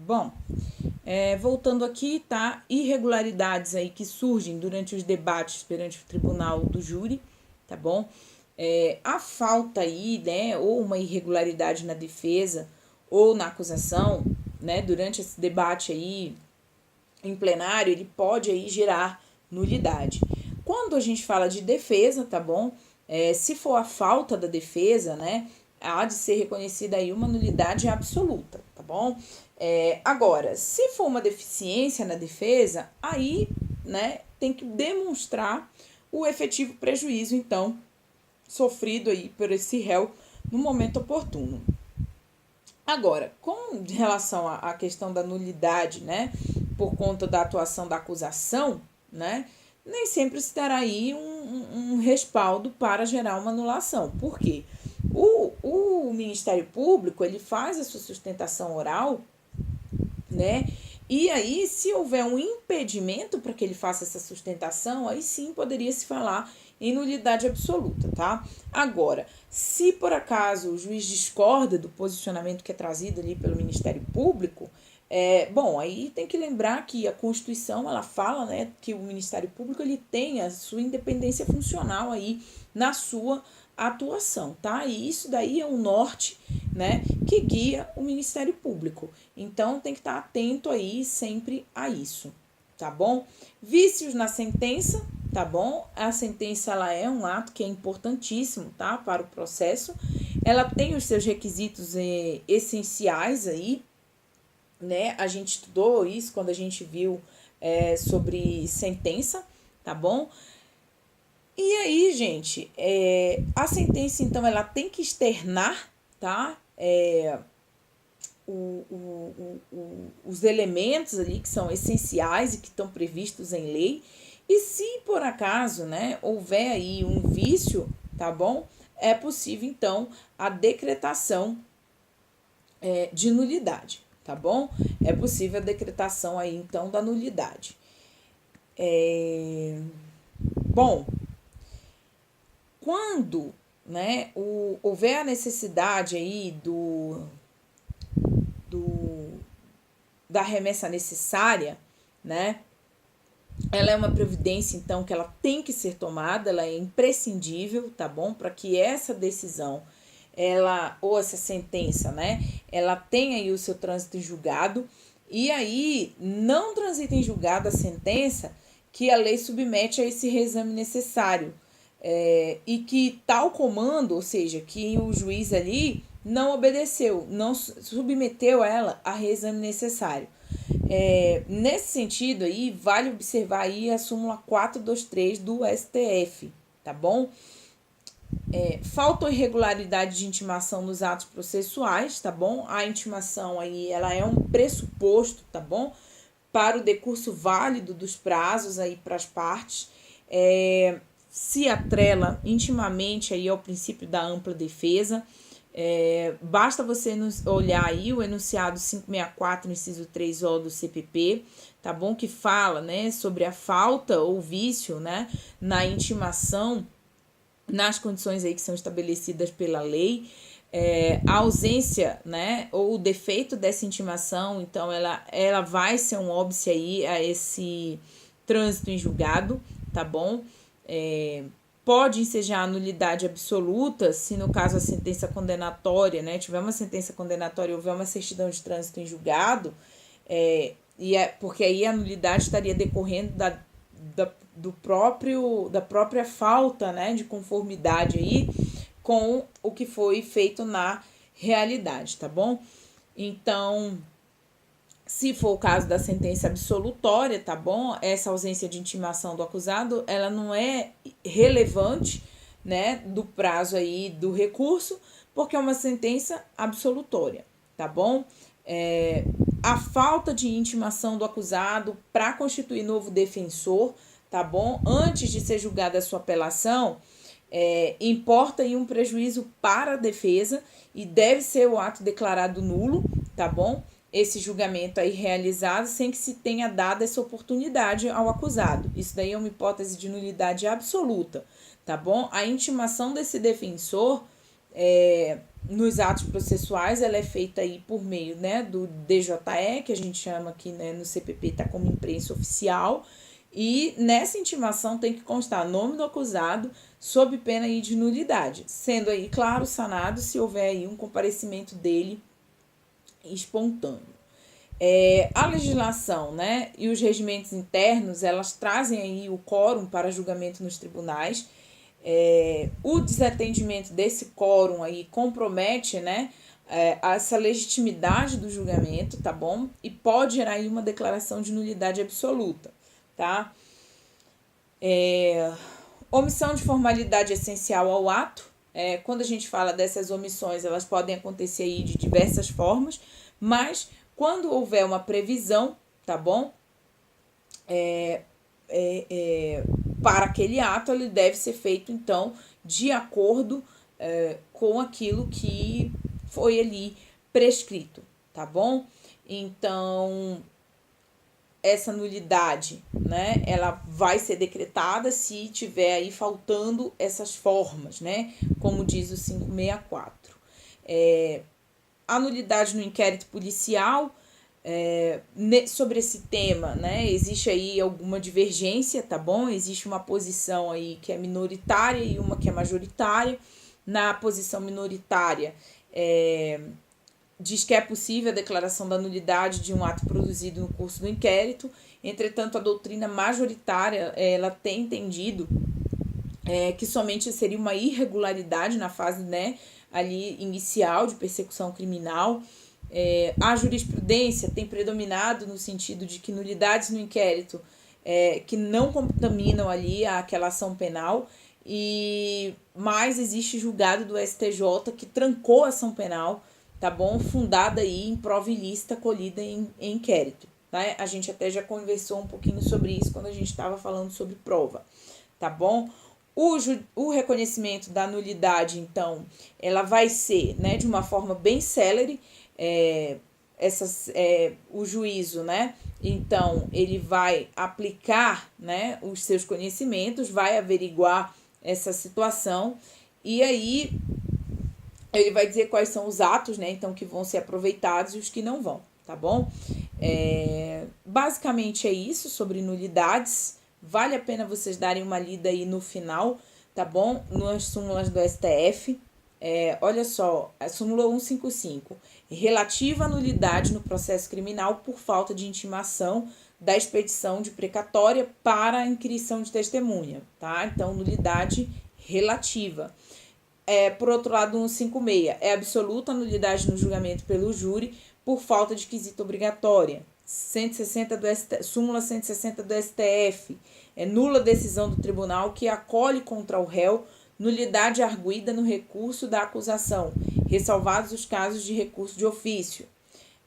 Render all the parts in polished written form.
Bom, voltando aqui, tá? Irregularidades aí que surgem durante os debates perante o tribunal do júri, tá bom? A falta aí, né, ou uma irregularidade na defesa ou na acusação, né, durante esse debate aí em plenário, ele pode aí gerar nulidade. Quando a gente fala de defesa, tá bom? Se for a falta da defesa, né, há de ser reconhecida aí uma nulidade absoluta, tá bom? Agora, se for uma deficiência na defesa, aí, né, tem que demonstrar o efetivo prejuízo, então, sofrido aí por esse réu no momento oportuno. Agora, com relação à questão da nulidade, né, por conta da atuação da acusação, né, nem sempre se dará aí um respaldo para gerar uma anulação. Por quê? O Ministério Público, ele faz a sua sustentação oral, né, e aí, se houver um impedimento para que ele faça essa sustentação, aí sim poderia se falar em nulidade absoluta, tá? Agora, se por acaso o juiz discorda do posicionamento que é trazido ali pelo Ministério Público, bom, aí tem que lembrar que a Constituição, ela fala, né, que o Ministério Público, ele tem a sua independência funcional aí na sua atuação, tá? E isso daí é um norte, né, que guia o Ministério Público. Então, tem que estar atento aí sempre a isso, tá bom? Vícios na sentença, tá bom? A sentença, ela é um ato que é importantíssimo, tá? Para o processo. Ela tem os seus requisitos essenciais aí, né? A gente estudou isso quando a gente viu sobre sentença, tá bom? E aí, gente, a sentença, então, ela tem que externar, tá? Os elementos ali que são essenciais e que estão previstos em lei. E se por acaso, né, houver aí um vício, tá bom? É possível, então, a decretação de nulidade, tá bom? É possível a decretação aí, então, da nulidade. Bom, quando, né, houver a necessidade aí da remessa necessária, né, ela é uma providência, então, que ela tem que ser tomada, ela é imprescindível, tá bom? Para que essa decisão, ou essa sentença, né, ela tenha aí o seu trânsito em julgado, e aí não transita em julgado a sentença que a lei submete a esse reexame necessário, e que tal comando, ou seja, que o juiz ali não obedeceu, não submeteu ela a reexame necessário. Nesse sentido aí, vale observar aí a súmula 423 do STF, tá bom? Falta irregularidade de intimação nos atos processuais, tá bom? A intimação aí, ela é um pressuposto, tá bom? Para o decurso válido dos prazos aí para as partes, se atrela intimamente aí ao princípio da ampla defesa. Basta você olhar aí o enunciado 564, inciso 3O do CPP, tá bom? Que fala, né, sobre a falta ou vício, né, na intimação, nas condições aí que são estabelecidas pela lei. A ausência, né, ou o defeito dessa intimação, então ela vai ser um óbice aí a esse trânsito em julgado, tá bom? Pode ensejar a nulidade absoluta se no caso a sentença condenatória, né, tiver uma sentença condenatória e houver uma certidão de trânsito em julgado, porque aí a nulidade estaria decorrendo da própria falta, né, de conformidade aí com o que foi feito na realidade, tá bom? Então, se for o caso da sentença absolutória, tá bom? Essa ausência de intimação do acusado, ela não é relevante, né, do prazo aí do recurso, porque é uma sentença absolutória, tá bom? A falta de intimação do acusado para constituir novo defensor, tá bom? Antes de ser julgada a sua apelação, importa aí um prejuízo para a defesa e deve ser o ato declarado nulo, tá bom? Esse julgamento aí realizado sem que se tenha dado essa oportunidade ao acusado. Isso daí é uma hipótese de nulidade absoluta, tá bom? A intimação desse defensor, nos atos processuais, ela é feita aí por meio, né, do DJE, que a gente chama aqui, né, no CPP, tá como imprensa oficial, e nessa intimação tem que constar nome do acusado sob pena aí de nulidade, sendo aí, claro, sanado se houver aí um comparecimento dele espontâneo. A legislação, né, e os regimentos internos, elas trazem aí o quórum para julgamento nos tribunais. O desatendimento desse quórum aí compromete, né, essa legitimidade do julgamento, tá bom? E pode gerar aí uma declaração de nulidade absoluta, tá? Omissão de formalidade essencial ao ato. Quando a gente fala dessas omissões, elas podem acontecer aí de diversas formas, mas quando houver uma previsão, tá bom? Para aquele ato, ele deve ser feito, então, de acordo com aquilo que foi ali prescrito, tá bom? Então, essa nulidade, né, ela vai ser decretada se tiver aí faltando essas formas, né, como diz o 564. A nulidade no inquérito policial, sobre esse tema, né, existe aí alguma divergência, tá bom? Existe uma posição aí que é minoritária e uma que é majoritária. Na posição minoritária, diz que é possível a declaração da nulidade de um ato produzido no curso do inquérito. Entretanto, a doutrina majoritária, ela tem entendido que somente seria uma irregularidade na fase, né, ali inicial de persecução criminal. A jurisprudência tem predominado no sentido de que nulidades no inquérito que não contaminam ali aquela ação penal, mas existe julgado do STJ que trancou a ação penal, tá bom? Fundada aí em prova ilícita colhida em inquérito, tá? A gente até já conversou um pouquinho sobre isso quando a gente estava falando sobre prova, tá bom? O reconhecimento da nulidade, então, ela vai ser, né, de uma forma bem célere. O juízo, né, então ele vai aplicar, né, os seus conhecimentos, vai averiguar essa situação e aí ele vai dizer quais são os atos, né, então que vão ser aproveitados e os que não vão, tá bom? Basicamente é isso sobre nulidades. Vale a pena vocês darem uma lida aí no final, tá bom? Nas súmulas do STF. Olha só, a súmula 155, relativa à nulidade no processo criminal por falta de intimação da expedição de precatória para a inquirição de testemunha, tá? Então, nulidade relativa. Por outro lado, 156, é absoluta a nulidade no julgamento pelo júri por falta de quesito obrigatória. 160 súmula 160 do STF, é nula decisão do tribunal que acolhe contra o réu nulidade arguida no recurso da acusação, ressalvados os casos de recurso de ofício.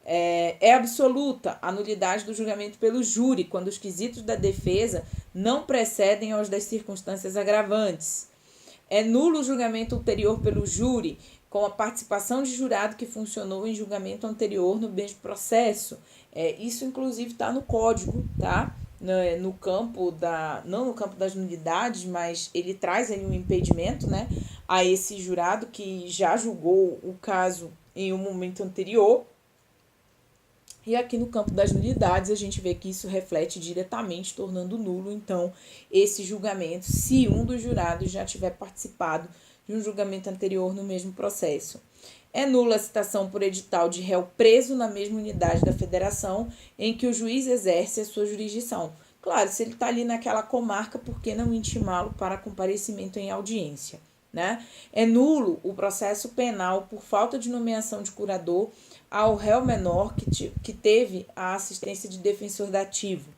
É absoluta a nulidade do julgamento pelo júri, quando os quesitos da defesa não precedem aos das circunstâncias agravantes. É nulo o julgamento ulterior pelo júri, com a participação de jurado que funcionou em julgamento anterior no mesmo processo. Isso, inclusive, está no código, tá? No campo não no campo das nulidades, mas ele traz aí um impedimento, né, a esse jurado que já julgou o caso em um momento anterior. E aqui no campo das nulidades a gente vê que isso reflete diretamente, tornando nulo, então, esse julgamento, se um dos jurados já tiver participado de um julgamento anterior no mesmo processo. É nula a citação por edital de réu preso na mesma unidade da federação em que o juiz exerce a sua jurisdição. Claro, se ele está ali naquela comarca, por que não intimá-lo para comparecimento em audiência, né? É nulo o processo penal por falta de nomeação de curador ao réu menor que teve a assistência de defensor dativo.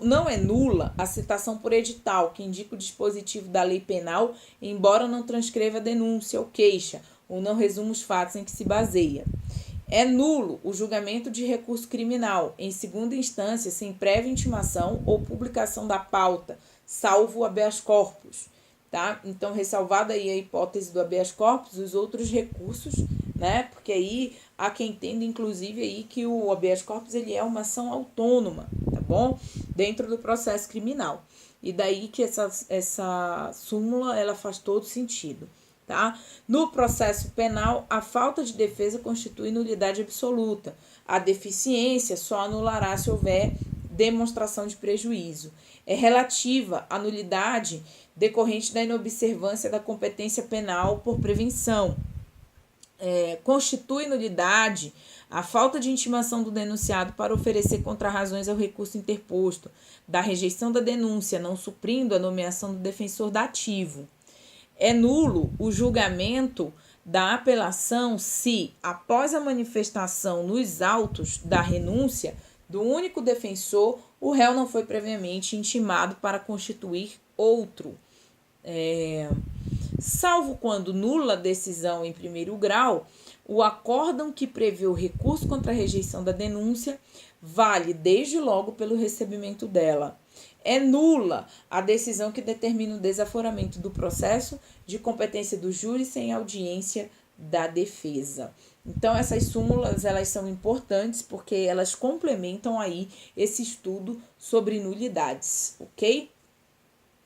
Não é nula a citação por edital, que indica o dispositivo da lei penal, embora não transcreva a denúncia ou queixa, ou não resuma os fatos em que se baseia. É nulo o julgamento de recurso criminal, em segunda instância, sem prévia intimação ou publicação da pauta, salvo o habeas corpus. Tá? Então, ressalvada aí a hipótese do habeas corpus, os outros recursos, né? Porque aí há quem entenda, inclusive, aí que o habeas corpus ele é uma ação autônoma, tá bom? Dentro do processo criminal. E daí que essa súmula ela faz todo sentido, tá? No processo penal, a falta de defesa constitui nulidade absoluta. A deficiência só anulará se houver demonstração de prejuízo. É relativa à nulidade decorrente da inobservância da competência penal por prevenção. Constitui nulidade a falta de intimação do denunciado para oferecer contrarrazões ao recurso interposto, da rejeição da denúncia, não suprindo a nomeação do defensor dativo. É nulo o julgamento da apelação se, após a manifestação nos autos da renúncia do único defensor, o réu não foi previamente intimado para constituir outro. Salvo quando nula a decisão em primeiro grau, o acórdão que prevê o recurso contra a rejeição da denúncia vale desde logo pelo recebimento dela. É nula a decisão que determina o desaforamento do processo de competência do júri sem audiência da defesa. Então, essas súmulas, elas são importantes porque elas complementam aí esse estudo sobre nulidades, ok?